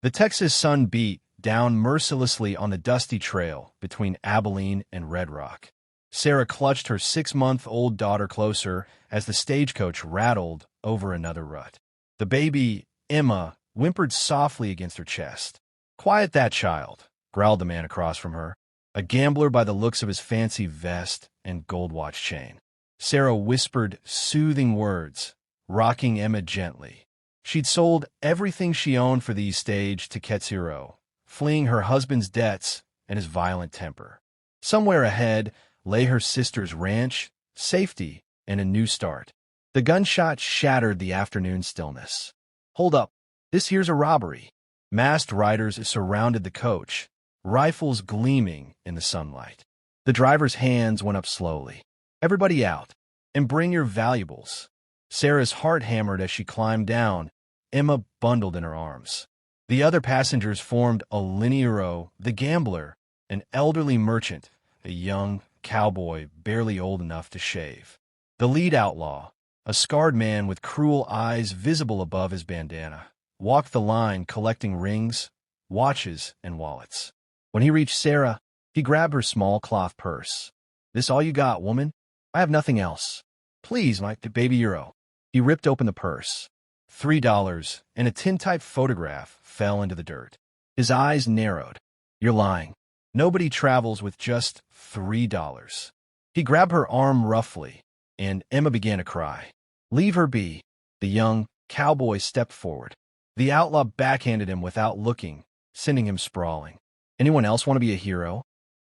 The Texas sun beat down mercilessly on the dusty trail between Abilene and Red Rock. Sarah clutched her 6-month-old daughter closer as the stagecoach rattled over another rut. The baby, Emma, whimpered softly against her chest. "Quiet that child," growled the man across from her, a gambler by the looks of his fancy vest and gold watch chain. Sarah whispered soothing words, rocking Emma gently. She'd sold everything she owned for these stage to Ketsiro, fleeing her husband's debts and his violent temper. Somewhere ahead lay her sister's ranch, safety, and a new start. The gunshot shattered the afternoon stillness. "Hold up. This here's a robbery." Masked riders surrounded the coach, rifles gleaming in the sunlight. The driver's hands went up slowly. "Everybody out, and bring your valuables." Sarah's heart hammered as she climbed down, Emma bundled in her arms. The other passengers formed a linear row: the gambler, an elderly merchant, a young cowboy barely old enough to shave, the lead outlaw, a scarred man with cruel eyes visible above his bandana, walked the line collecting rings, watches, and wallets. When he reached Sarah, he grabbed her small cloth purse. "This all you got, woman? I have nothing else. Please, my baby euro." He ripped open the purse. $3 and a tintype photograph fell into the dirt. His eyes narrowed. "You're lying. Nobody travels with just $3. He grabbed her arm roughly, and Emma began to cry. "Leave her be." The young cowboy stepped forward. The outlaw backhanded him without looking, sending him sprawling. "Anyone else want to be a hero?"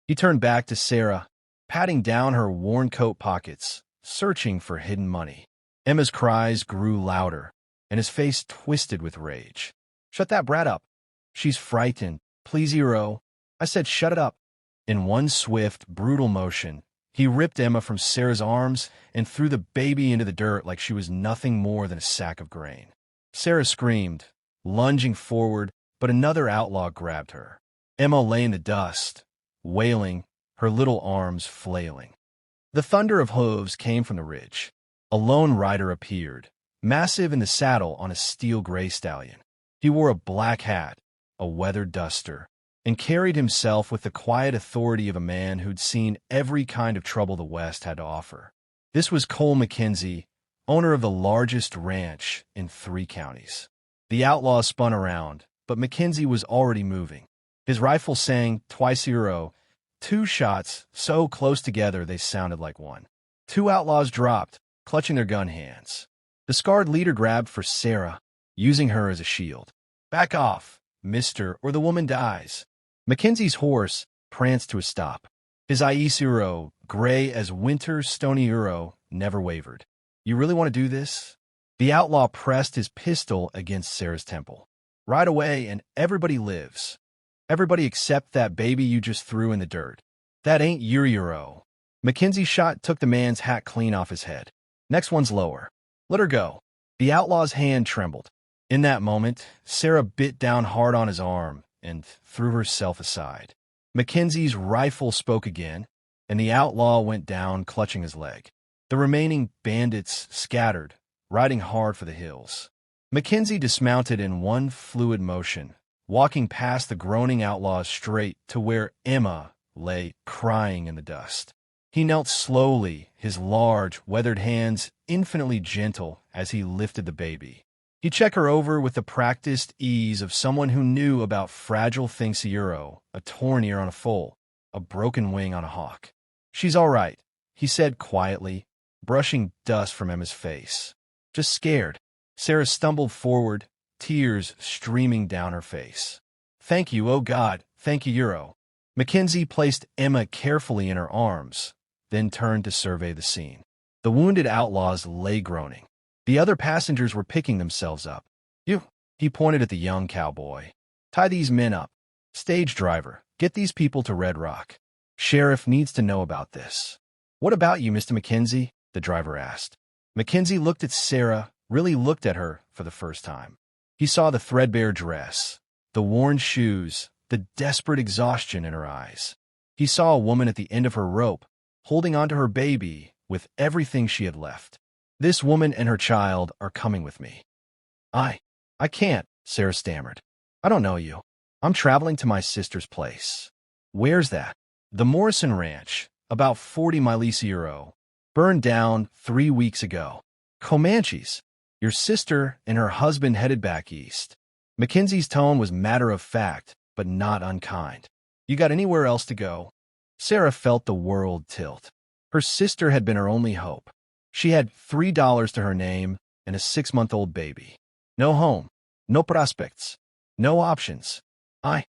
He turned back to Sarah, patting down her worn coat pockets, searching for hidden money. Emma's cries grew louder, and his face twisted with rage. "Shut that brat up. She's frightened. Please, hero. I said shut it up." In one swift, brutal motion, he ripped Emma from Sarah's arms and threw the baby into the dirt like she was nothing more than a sack of grain. Sarah screamed, lunging forward, but another outlaw grabbed her. Emma lay in the dust, wailing, her little arms flailing. The thunder of hooves came from the ridge. A lone rider appeared, massive in the saddle on a steel gray stallion. He wore a black hat, a weathered duster, and carried himself with the quiet authority of a man who'd seen every kind of trouble the West had to offer. This was Cole Mackenzie, owner of the largest ranch in 3 counties. The outlaw spun around, but Mackenzie was already moving. His rifle sang twice euro, 2 shots so close together they sounded like one. 2 outlaws dropped, clutching their gun hands. The scarred leader grabbed for Sarah, using her as a shield. "Back off, mister, or the woman dies." Mackenzie's horse pranced to a stop. His Aisuro, gray as winter's stony Euro, never wavered. "You really want to do this?" The outlaw pressed his pistol against Sarah's temple. "Ride away and everybody lives. Everybody except that baby you just threw in the dirt. That ain't your Euro." Mackenzie's shot took the man's hat clean off his head. "Next one's lower. Let her go." The outlaw's hand trembled. In that moment, Sarah bit down hard on his arm and threw herself aside. Mackenzie's rifle spoke again, and the outlaw went down, clutching his leg. The remaining bandits scattered, riding hard for the hills. Mackenzie dismounted in one fluid motion, walking past the groaning outlaws straight to where Emma lay crying in the dust. He knelt slowly, his large, weathered hands infinitely gentle as he lifted the baby. He checked her over with the practiced ease of someone who knew about fragile things: a torn ear on a foal, a broken wing on a hawk. "She's all right," he said quietly, brushing dust from Emma's face. "Just scared." Sarah stumbled forward, tears streaming down her face. "Thank you, oh God, thank you, Euro." Mackenzie placed Emma carefully in her arms, then turned to survey the scene. The wounded outlaws lay groaning. The other passengers were picking themselves up. "You," he pointed at the young cowboy. "Tie these men up. Stage driver, get these people to Red Rock. Sheriff needs to know about this." "What about you, Mr. Mackenzie?" the driver asked. Mackenzie looked at Sarah, really looked at her for the first time. He saw the threadbare dress, the worn shoes, the desperate exhaustion in her eyes. He saw a woman at the end of her rope, holding onto her baby with everything she had left. "This woman and her child are coming with me." I can't," Sarah stammered. I don't know you. I'm traveling to my sister's place. Where's that? The Morrison Ranch, about 40 miles euro. Burned down 3 weeks ago. Comanches. Your sister and her husband headed back east. Mackenzie's tone was matter-of-fact, but not unkind. You got anywhere else to go? Sarah felt the world tilt. Her sister had been her only hope. She had $3 to her name and a 6-month-old baby. No home, no prospects, no options. I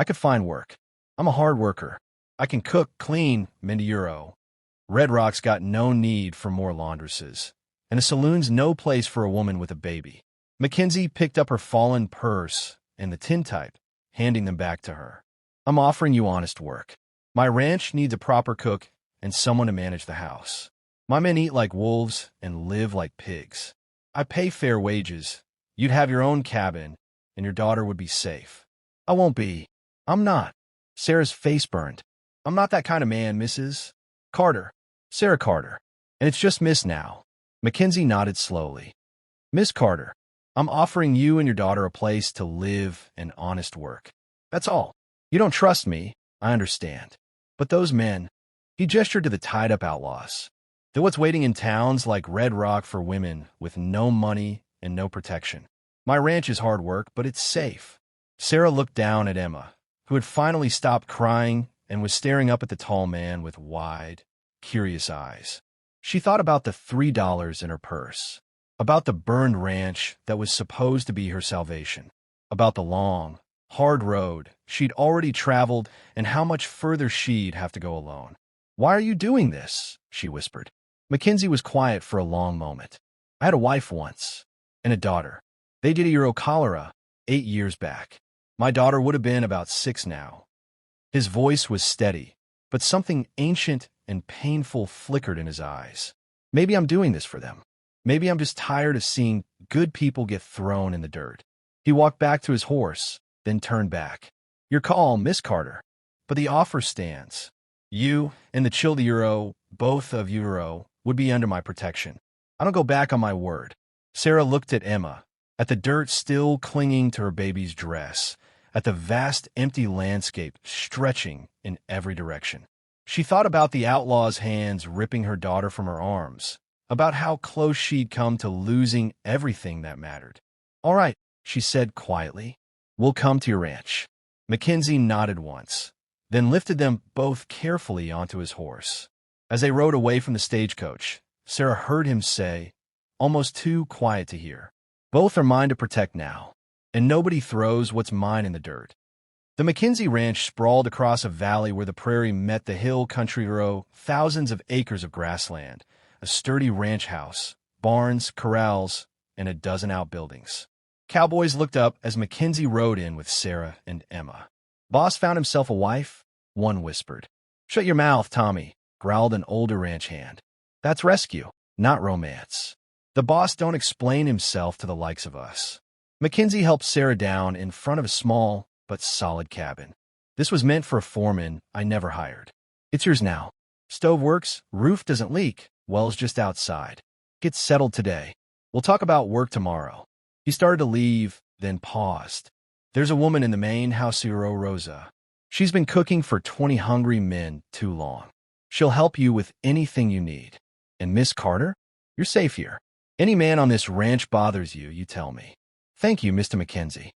could find work. I'm a hard worker. I can cook, clean, mend euro. Red Rock's got no need for more laundresses, and a saloon's no place for a woman with a baby. Mackenzie picked up her fallen purse and the tintype, handing them back to her. I'm offering you honest work. My ranch needs a proper cook and someone to manage the house. My men eat like wolves and live like pigs. I pay fair wages. You'd have your own cabin, and your daughter would be safe. I won't be. I'm not. Sarah's face burned. I'm not that kind of man, Mrs. Carter. Sarah Carter. And it's just Miss now. Mackenzie nodded slowly. Miss Carter, I'm offering you and your daughter a place to live and honest work. That's all. You don't trust me, I understand. But those men, he gestured to the tied-up outlaws. They're what's waiting in towns like Red Rock for women with no money and no protection. My ranch is hard work, but it's safe. Sarah looked down at Emma, who had finally stopped crying and was staring up at the tall man with wide, curious eyes. She thought about the $3 in her purse, about the burned ranch that was supposed to be her salvation, about the long, hard road she'd already traveled and how much further she'd have to go alone. Why are you doing this? She whispered. Mackenzie was quiet for a long moment. I had a wife once, and a daughter. They did a Euro cholera 8 years back. My daughter would have been about 6 now. His voice was steady, but something ancient and painful flickered in his eyes. Maybe I'm doing this for them. Maybe I'm just tired of seeing good people get thrown in the dirt. He walked back to his horse, then turned back. Your call, Miss Carter. But the offer stands. You and the Chill the Euro, both of Euro, would be under my protection. I don't go back on my word. Sarah looked at Emma, at the dirt still clinging to her baby's dress, at the vast empty landscape stretching in every direction. She thought about the outlaw's hands ripping her daughter from her arms, about how close she'd come to losing everything that mattered. All right, she said quietly. We'll come to your ranch. Mackenzie nodded once, then lifted them both carefully onto his horse. As they rode away from the stagecoach, Sarah heard him say, almost too quiet to hear, both are mine to protect now, and nobody throws what's mine in the dirt. The Mackenzie Ranch sprawled across a valley where the prairie met the hill country row, thousands of acres of grassland, a sturdy ranch house, barns, corrals, and a dozen outbuildings. Cowboys looked up as Mackenzie rode in with Sarah and Emma. Boss found himself a wife? One whispered. Shut your mouth, Tommy, growled an older ranch hand. That's rescue, not romance. The boss don't explain himself to the likes of us. Mackenzie helped Sarah down in front of a small but solid cabin. This was meant for a foreman I never hired. It's yours now. Stove works, roof doesn't leak, well's just outside. Get settled today. We'll talk about work tomorrow. He started to leave, then paused. There's a woman in the main house, Rosa. She's been cooking for 20 hungry men too long. She'll help you with anything you need. And Miss Carter? You're safe here. Any man on this ranch bothers you, you tell me. Thank you, Mr. Mackenzie.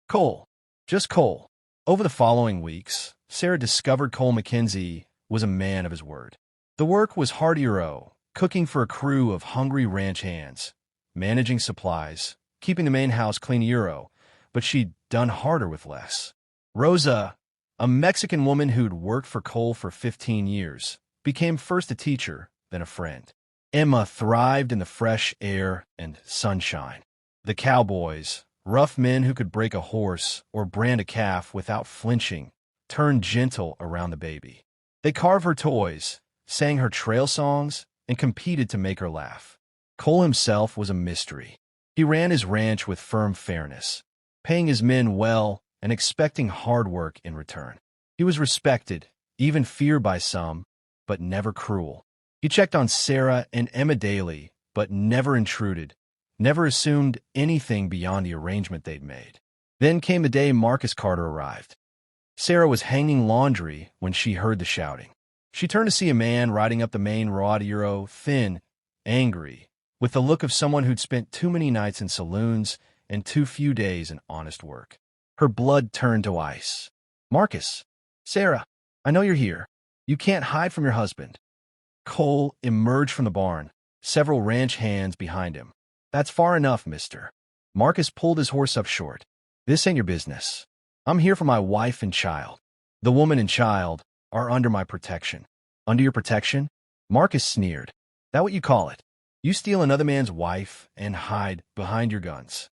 Cole. Just Cole. Over the following weeks, Sarah discovered Cole Mackenzie was a man of his word. The work was hard Euro, cooking for a crew of hungry ranch hands, managing supplies, keeping the main house clean Euro, but she'd done harder with less. Rosa, a Mexican woman who'd worked for Cole for 15 years, became first a teacher, then a friend. Emma thrived in the fresh air and sunshine. The cowboys, rough men who could break a horse or brand a calf without flinching, turned gentle around the baby. They carved her toys, sang her trail songs, and competed to make her laugh. Cole himself was a mystery. He ran his ranch with firm fairness, paying his men well and expecting hard work in return. He was respected, even feared by some, but never cruel. He checked on Sarah and Emma daily, but never intruded, never assumed anything beyond the arrangement they'd made. Then came the day Marcus Carter arrived. Sarah was hanging laundry when she heard the shouting. She turned to see a man riding up the main Rodeo, thin, angry, with the look of someone who'd spent too many nights in saloons and too few days in honest work. Her blood turned to ice. Marcus, Sarah, I know you're here. You can't hide from your husband. Cole emerged from the barn, several ranch hands behind him. That's far enough, mister. Marcus pulled his horse up short. This ain't your business. I'm here for my wife and child. The woman and child are under my protection. Under your protection? Marcus sneered. That what you call it? You steal another man's wife and hide behind your guns.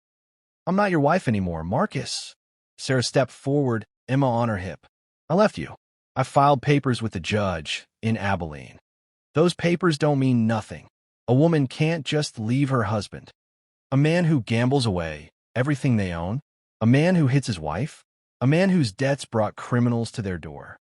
I'm not your wife anymore, Marcus. Sarah stepped forward, Emma on her hip. I left you. I filed papers with the judge in Abilene. Those papers don't mean nothing. A woman can't just leave her husband. A man who gambles away everything they own. A man who hits his wife. A man whose debts brought criminals to their door.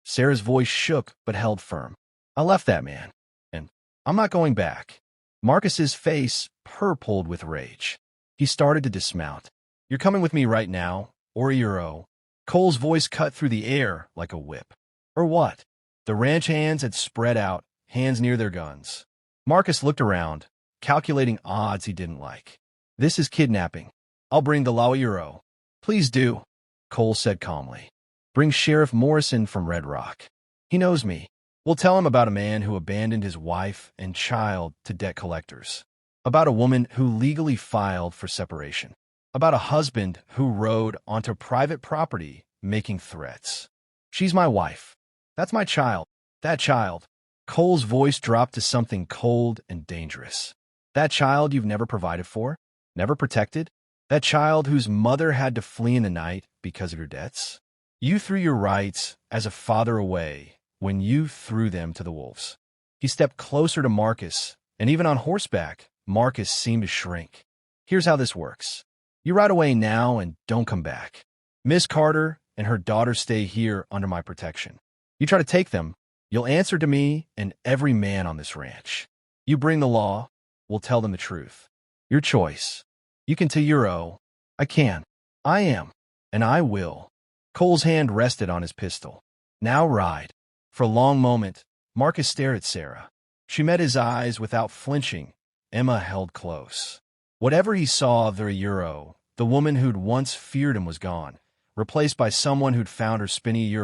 Sarah's voice shook but held firm. I left that man, and I'm not going back. Marcus's face purpled with rage. He started to dismount. You're coming with me right now, or you're. Cole's voice cut through the air like a whip. Or what? The ranch hands had spread out, hands near their guns. Marcus looked around, calculating odds he didn't like. This is kidnapping. I'll bring the law. Please do, Cole said calmly. Bring Sheriff Morrison from Red Rock. He knows me. We'll tell him about a man who abandoned his wife and child to debt collectors. About a woman who legally filed for separation. About a husband who rode onto private property making threats. She's my wife. That's my child. That child. Cole's voice dropped to something cold and dangerous. That child you've never provided for? Never protected? That child whose mother had to flee in the night because of your debts? You threw your rights as a father away when you threw them to the wolves. He stepped closer to Marcus, and even on horseback, Marcus seemed to shrink. Here's how this works. You ride away now and don't come back. Miss Carter and her daughter stay here under my protection. You try to take them, you'll answer to me and every man on this ranch. You bring the law, we'll tell them the truth. Your choice. You can tell your. I can. I am. And I will. Cole's hand rested on his pistol. Now ride. For a long moment, Marcus stared at Sarah. She met his eyes without flinching. Emma held close. Whatever he saw of their the woman who'd once feared him was gone, replaced by someone who'd found her spinny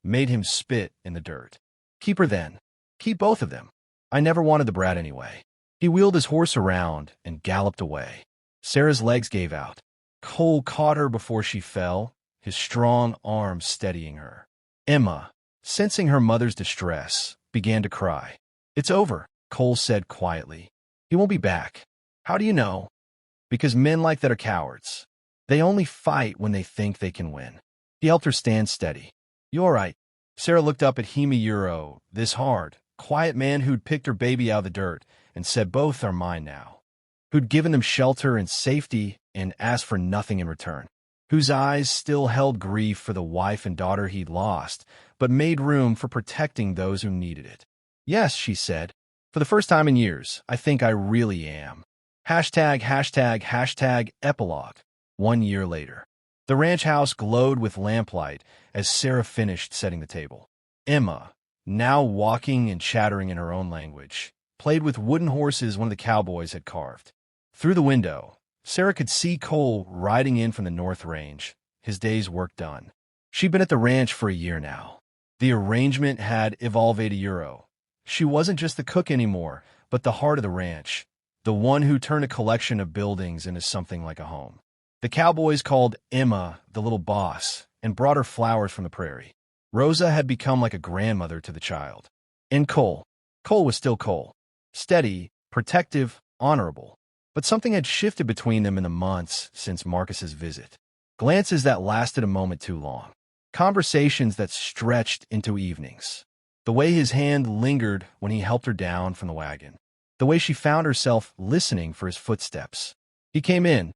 made him spit in the dirt. Keep her then. Keep both of them. I never wanted the brat anyway. He wheeled his horse around and galloped away. Sarah's legs gave out. Cole caught her before she fell, his strong arms steadying her. Emma, sensing her mother's distress, began to cry. It's over, Cole said quietly. He won't be back. How do you know? Because men like that are cowards. They only fight when they think they can win. He helped her stand steady. You all right? Sarah looked up at Hime this hard, quiet man who'd picked her baby out of the dirt and said both are mine now. Who'd given them shelter and safety and asked for nothing in return. Whose eyes still held grief for the wife and daughter he'd lost, but made room for protecting those who needed it. Yes, she said. For the first time in years, I think I really am. Hashtag epilogue. 1 year later. The ranch house glowed with lamplight as Sarah finished setting the table. Emma, now walking and chattering in her own language, played with wooden horses one of the cowboys had carved. Through the window, Sarah could see Cole riding in from the North Range, his day's work done. She'd been at the ranch for a year now. The arrangement had evolved a euro. She wasn't just the cook anymore, but the heart of the ranch, the one who turned a collection of buildings into something like a home. The cowboys called Emma the little boss and brought her flowers from the prairie. Rosa had become like a grandmother to the child. And Cole was still Cole. Steady, protective, honorable. But something had shifted between them in the months since Marcus's visit. Glances that lasted a moment too long. Conversations that stretched into evenings. The way his hand lingered when he helped her down from the wagon. The way she found herself listening for his footsteps. He came in,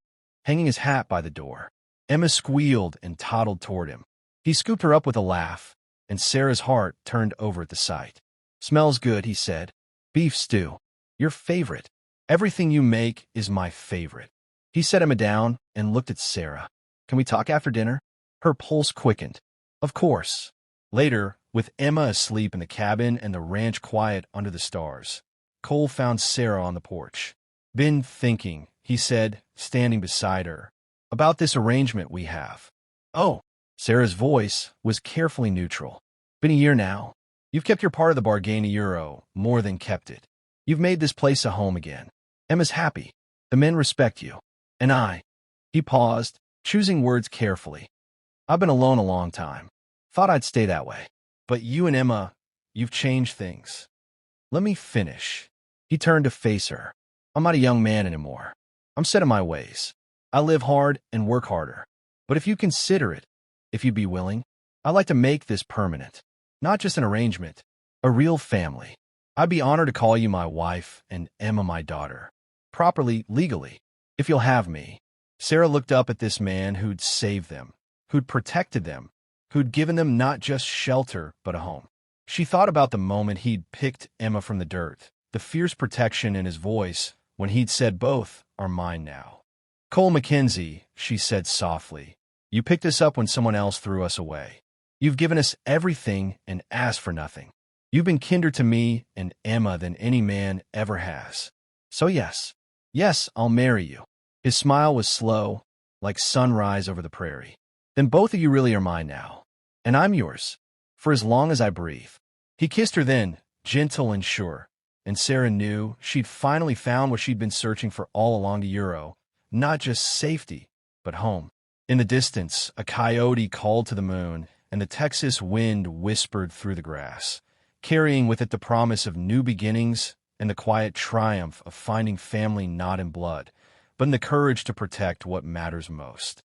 hanging his hat by the door. Emma squealed and toddled toward him. He scooped her up with a laugh, and Sarah's heart turned over at the sight. Smells good, he said. Beef stew. Your favorite. Everything you make is my favorite. He set Emma down and looked at Sarah. Can we talk after dinner? Her pulse quickened. Of course. Later, with Emma asleep in the cabin and the ranch quiet under the stars, Cole found Sarah on the porch. Been thinking, he said, standing beside her, about this arrangement we have. Oh, Sarah's voice was carefully neutral. Been a year now. You've kept your part of the bargain a euro, more than kept it. You've made this place a home again. Emma's happy. The men respect you. And I. He paused, choosing words carefully. I've been alone a long time. Thought I'd stay that way. But you and Emma, you've changed things. Let me finish. He turned to face her. I'm not a young man anymore. I'm set in my ways. I live hard and work harder. But if you consider it, if you'd be willing, I'd like to make this permanent. Not just an arrangement, a real family. I'd be honored to call you my wife and Emma my daughter. Properly, legally, if you'll have me. Sarah looked up at this man who'd saved them, who'd protected them, who'd given them not just shelter, but a home. She thought about the moment he'd picked Emma from the dirt, the fierce protection in his voice when he'd said both are mine now. Cole Mackenzie, she said softly, you picked us up when someone else threw us away. You've given us everything and asked for nothing. You've been kinder to me and Emma than any man ever has. So yes, I'll marry you. His smile was slow, like sunrise over the prairie. Then both of you really are mine now. And I'm yours, for as long as I breathe. He kissed her then, gentle and sure, and Sarah knew she'd finally found what she'd been searching for all along the euro, not just safety, but home. In the distance, a coyote called to the moon, and the Texas wind whispered through the grass, carrying with it the promise of new beginnings and the quiet triumph of finding family not in blood, but in the courage to protect what matters most.